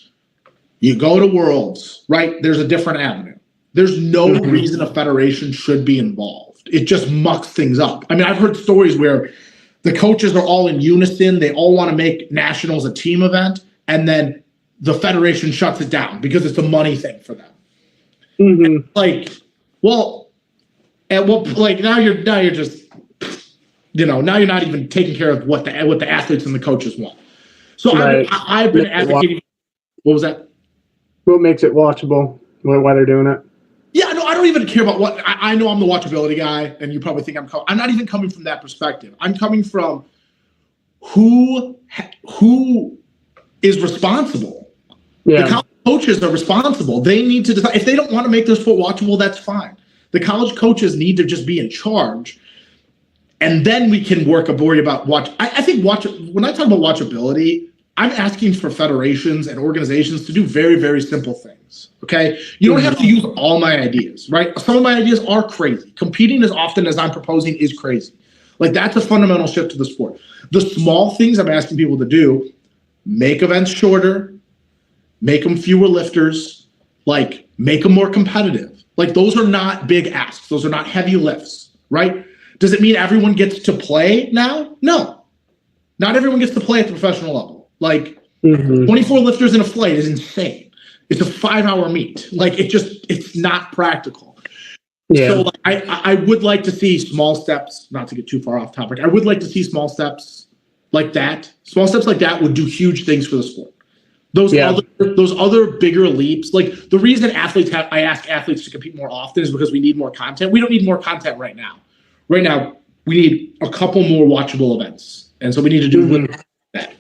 You go to Worlds, right? There's a different avenue. There's no reason a federation should be involved. It just mucks things up. I mean, I've heard stories where the coaches are all in unison. They all want to make nationals a team event, and then the federation shuts it down because it's a money thing for them. Like, well, now you're just, now you're not even taking care of what the athletes and the coaches want. So right. I've been advocating. What was that? What makes it watchable? Why they're doing it? Yeah, no, I don't even care about what. I know I'm the watchability guy, and you probably think I'm not even coming from that perspective. I'm coming from who is responsible. Yeah. The college coaches are responsible. They need to decide. If they don't want to make their sport watchable, that's fine. The college coaches need to just be in charge, and then we can worry about watch. I think when I talk about watchability, I'm asking for federations and organizations to do very, very simple things, okay? You don't have to use all my ideas, right? Some of my ideas are crazy. Competing as often as I'm proposing is crazy. Like, that's a fundamental shift to the sport. The small things I'm asking people to do, make events shorter, make them fewer lifters, like, make them more competitive. Like, those are not big asks. Those are not heavy lifts, right? Does it mean everyone gets to play now? No. Not everyone gets to play at the professional level. Like 24 lifters in a flight is insane. It's a 5-hour meet. Like it's not practical. Yeah. So I would like to see small steps, not to get too far off topic. I would like to see small steps like that. Small steps like that would do huge things for the sport. Those other bigger leaps, like the reason I ask athletes to compete more often is because we need more content. We don't need more content right now. Right now, we need a couple more watchable events. And so we need to do that.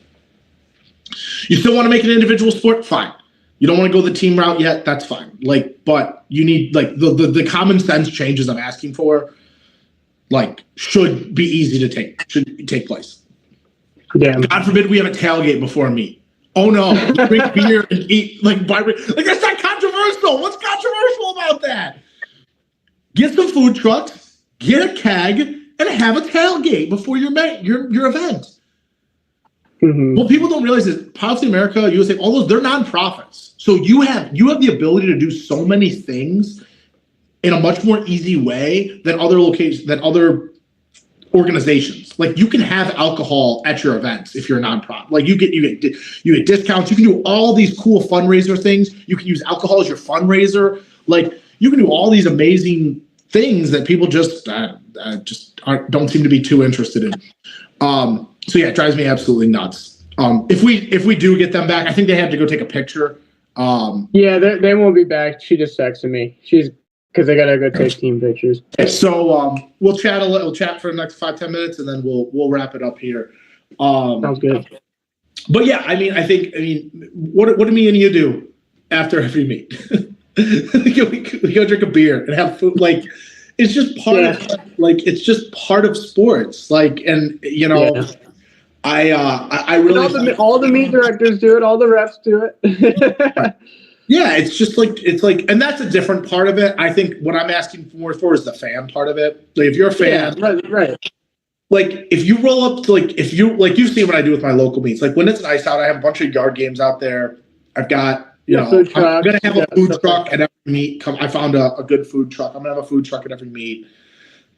You still want to make an individual sport? Fine. You don't want to go the team route yet? That's fine. But you need the common sense changes I'm asking for, should be easy to take place. Yeah. God forbid we have a tailgate before a meet. Oh no, drink beer and eat like that's not controversial. What's controversial about that? Get some food trucks, get a keg, and have a tailgate before your event. Mm-hmm. What people don't realize is Policy America, USA, all those, they're nonprofits. So you have the ability to do so many things in a much more easy way than other organizations. Like you can have alcohol at your events if you're a nonprofit. Like you get discounts. You can do all these cool fundraiser things. You can use alcohol as your fundraiser. Like you can do all these amazing things that people just don't seem to be too interested in. So yeah, it drives me absolutely nuts. If we do get them back, I think they have to go take a picture. Yeah, they won't be back. She just texted me. Because they gotta go take team pictures. So we'll chat for the next 5-10 minutes, and then we'll wrap it up here. Sounds good. But yeah, I mean, what do me and you do after every meet? we go drink a beer and have food. Like it's just part of sports. Like, and you know, yeah. I really all the meet directors do it. All the refs do it. Yeah, it's like, and that's a different part of it. I think what I'm asking more for is the fan part of it. Like, if you're a fan, yeah, right. Like, if you roll up to you see what I do with my local meets. Like, when it's nice out, I have a bunch of yard games out there. I've got, I'm gonna have a food truck at every meet. I found a good food truck. I'm gonna have a food truck at every meet.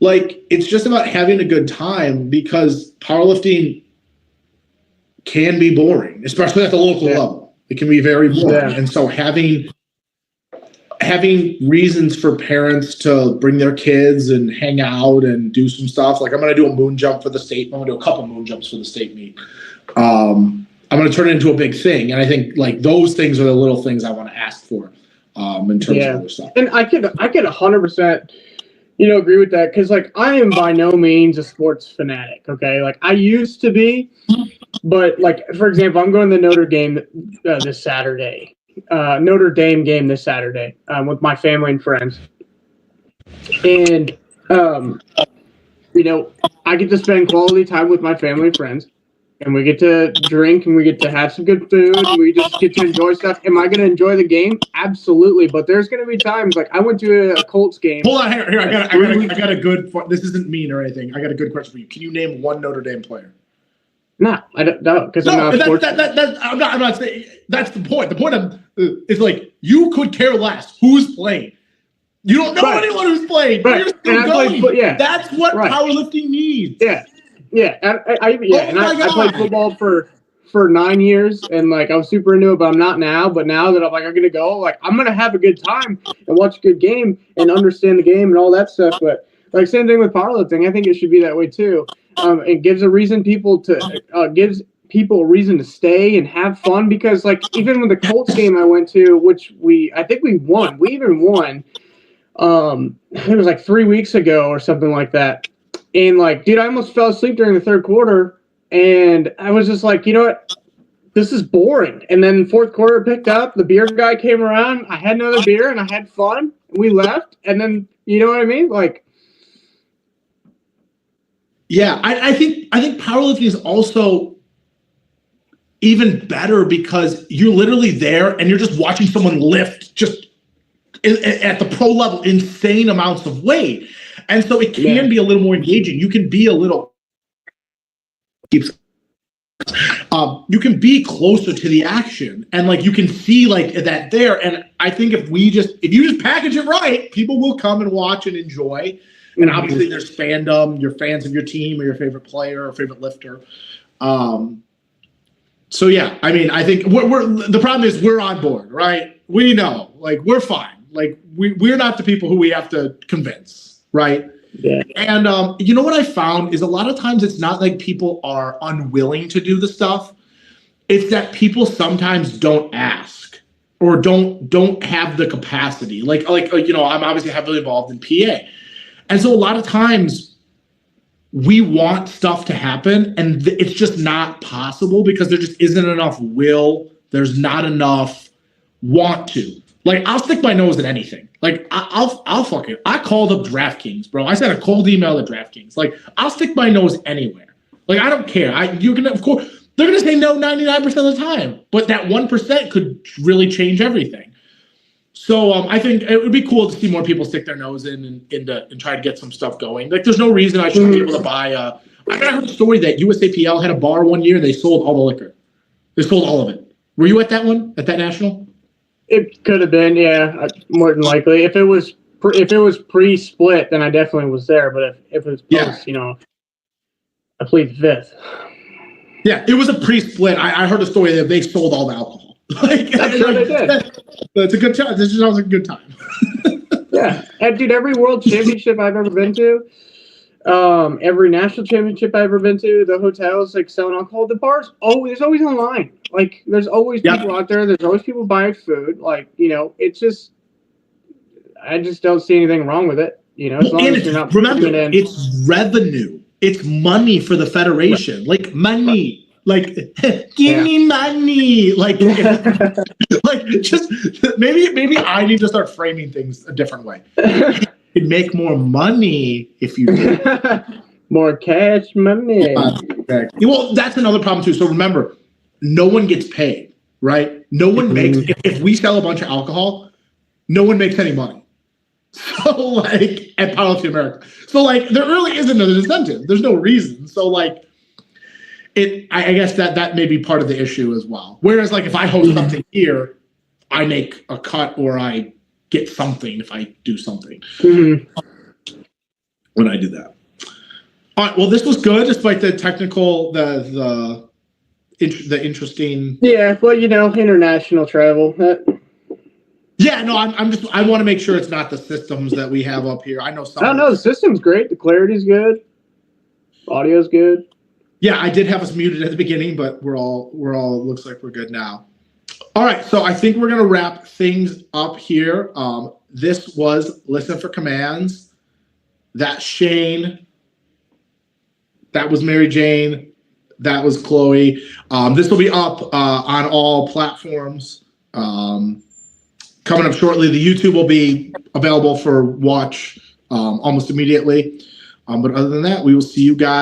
Like, it's just about having a good time because powerlifting can be boring, especially at the local level. It can be very boring. Yeah. And so having reasons for parents to bring their kids and hang out and do some stuff. Like I'm going to do a moon jump for the state. I'm going to do a couple moon jumps for the state meet. I'm going to turn it into a big thing. And I think like those things are the little things I want to ask for in terms of other stuff. And I could 100%, agree with that. Cause like I am by no means a sports fanatic. Okay. Like I used to be. But, like, for example, I'm going to the Notre Dame this Saturday. Notre Dame game this Saturday with my family and friends. And, I get to spend quality time with my family and friends. And we get to drink and we get to have some good food. And we just get to enjoy stuff. Am I going to enjoy the game? Absolutely. But there's going to be times, like, I went to a Colts game. Hold on. Here. I got a good – this isn't mean or anything. I got a good question for you. Can you name one Notre Dame player? No, I don't know because I'm not. I'm not saying that's the point. The point is like you could care less who's playing. You don't know anyone who's playing. But you're still going. That's what powerlifting needs. Yeah. I played football for 9 years, and like I was super into it, but I'm not now. But now that I'm gonna go, like I'm gonna have a good time and watch a good game and understand the game and all that stuff. But like same thing with powerlifting. I think it should be that way too. It gives a reason gives people a reason to stay and have fun because like even with the Colts game I went to, which I think we won. We even won. It was like 3 weeks ago or something like that. And like, dude, I almost fell asleep during the third quarter, and I was just like, you know what? This is boring. And then fourth quarter picked up. The beer guy came around. I had another beer and I had fun. We left, and then you know what I mean, like. Yeah, I think powerlifting is also even better because you're literally there and you're just watching someone lift just at the pro level insane amounts of weight, and so it can be a little more engaging. You can be a little, you can be closer to the action, and like you can see like that there. And I think if you just package it right, people will come and watch and enjoy. And obviously there's fandom, you're fans of your team or your favorite player or favorite lifter. So yeah, I mean, I think the problem is we're on board, right? We know, like we're fine. Like we're not the people who we have to convince, right? Yeah. And you know what I found is a lot of times it's not like people are unwilling to do the stuff. It's that people sometimes don't ask or don't have the capacity. Like I'm obviously heavily involved in PA. And so a lot of times we want stuff to happen and it's just not possible because there just isn't enough will. There's not enough want to. Like I'll stick my nose in anything. Like I'll fuck it. I called up DraftKings, bro. I sent a cold email to DraftKings. Like I'll stick my nose anywhere. Like I don't care. You're gonna, of course, they're going to say no 99% of the time. But that 1% could really change everything. So I think it would be cool to see more people stick their nose in and try to get some stuff going. Like, there's no reason I shouldn't be able to buy I heard a story that USAPL had a bar one year. They sold all the liquor. They sold all of it. Were you at that one? At that national? It could have been, yeah, more than likely. If it was pre-split, then I definitely was there. But if it was post, I plead the fifth. Yeah, it was a pre-split. I heard a story that they sold all the alcohol. Like, I'm sure they did. It's a good time. This sounds like a good time. Yeah, and dude, every world championship I've ever been to, every national championship I've ever been to, the hotels like selling alcohol, the bars there's always a line. Like, there's always people out there. There's always people buying food. Like, it's just, I just don't see anything wrong with it. As long as you're not remember, in. it's revenue. It's money for the federation. Right. Like, money. Like, give me money. Like, just maybe I need to start framing things a different way. You can make more money if you more cash money. Exactly. Well, that's another problem too. So remember, no one gets paid, right? No one makes. If we sell a bunch of alcohol, no one makes any money. So like at Powerlifting America, so like there really isn't an incentive. There's no reason. So like. I guess that may be part of the issue as well. Whereas, like, if I host something here, I make a cut or I get something if I do something when I do that. All right. Well, this was good, despite the technical, the interesting. Yeah. Well, international travel. Yeah. No, I want to make sure it's not the systems that we have up here. I know some. I don't know. The system's great. The clarity's good. Audio's good. Yeah, I did have us muted at the beginning, but we're all looks like we're good now. All right, so I think we're gonna wrap things up here. This was Listen for Commands. That's Shane. That was Mary Jane. That was Chloe. This will be up on all platforms. Coming up shortly, the YouTube will be available for watch almost immediately. But other than that, we will see you guys.